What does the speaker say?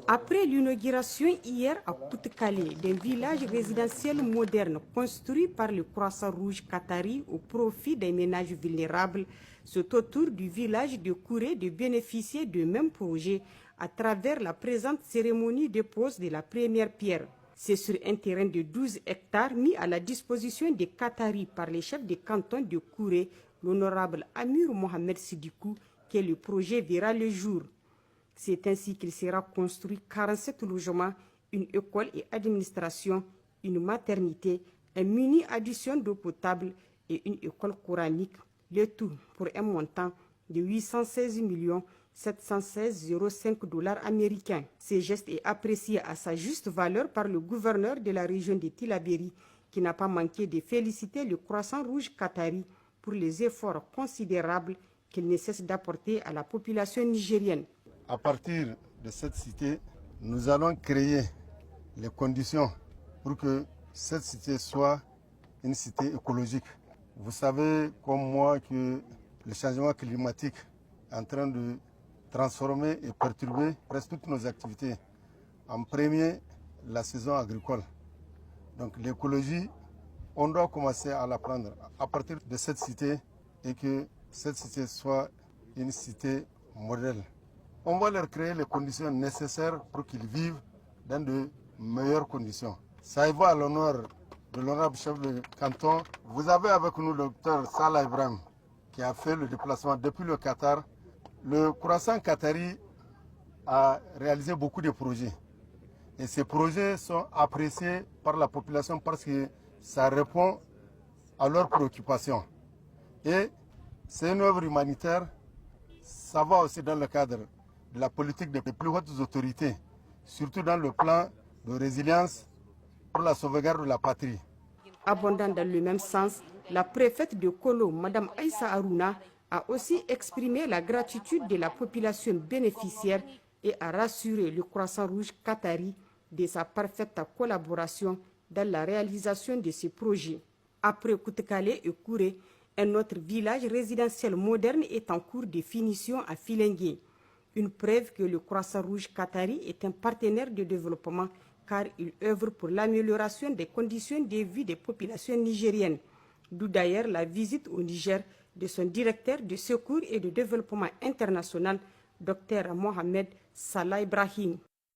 Après l'inauguration hier à Koutkale d'un village résidentiel moderne construit par le Croissant-Rouge qatari au profit des ménages vulnérables, c'est au tour du village de Kouré de bénéficier du même projet à travers la présente cérémonie de pose de la première pierre. C'est sur un terrain de 12 hectares mis à la disposition des Qataris par les chefs de canton de Kouré, l'honorable Amir Mohamed Sidikou, que le projet verra le jour. C'est ainsi qu'il sera construit 47 logements, une école et administration, une maternité, un mini-addition d'eau potable et une école coranique, le tout pour un montant de 816 716,05 $ américains. Ce geste est apprécié à sa juste valeur par le gouverneur de la région de Tillabéri, qui n'a pas manqué de féliciter le Croissant-Rouge qatari pour les efforts considérables qu'il ne cesse d'apporter à la population nigérienne. À partir de cette cité, nous allons créer les conditions pour que cette cité soit une cité écologique. Vous savez comme moi que le changement climatique est en train de transformer et perturber presque toutes nos activités. En premier, la saison agricole. Donc l'écologie, on doit commencer à l'apprendre à partir de cette cité et que cette cité soit une cité modèle. On va leur créer les conditions nécessaires pour qu'ils vivent dans de meilleures conditions. Ça y va à l'honneur de l'honorable chef de canton. Vous avez avec nous le docteur Salah Ibrahim qui a fait le déplacement depuis le Qatar. Le Croissant qatari a réalisé beaucoup de projets. Et ces projets sont appréciés par la population parce que ça répond à leurs préoccupations. Et c'est une œuvre humanitaire. Ça va aussi dans le cadre de la politique des plus hautes autorités, surtout dans le plan de résilience pour la sauvegarde de la patrie. Abondant dans le même sens, la préfète de Kolo, Mme Aïssa Harouna, a aussi exprimé la gratitude de la population bénéficiaire et a rassuré le Croissant-Rouge qatari de sa parfaite collaboration dans la réalisation de ces projets. Après Koutkale et Kouré, un autre village résidentiel moderne est en cours de finition à Filengue. Une preuve que le Croissant-Rouge qatari est un partenaire de développement car il œuvre pour l'amélioration des conditions de vie des populations nigériennes. D'où d'ailleurs la visite au Niger de son directeur de secours et de développement international, Dr Mohamed Salah Ibrahim.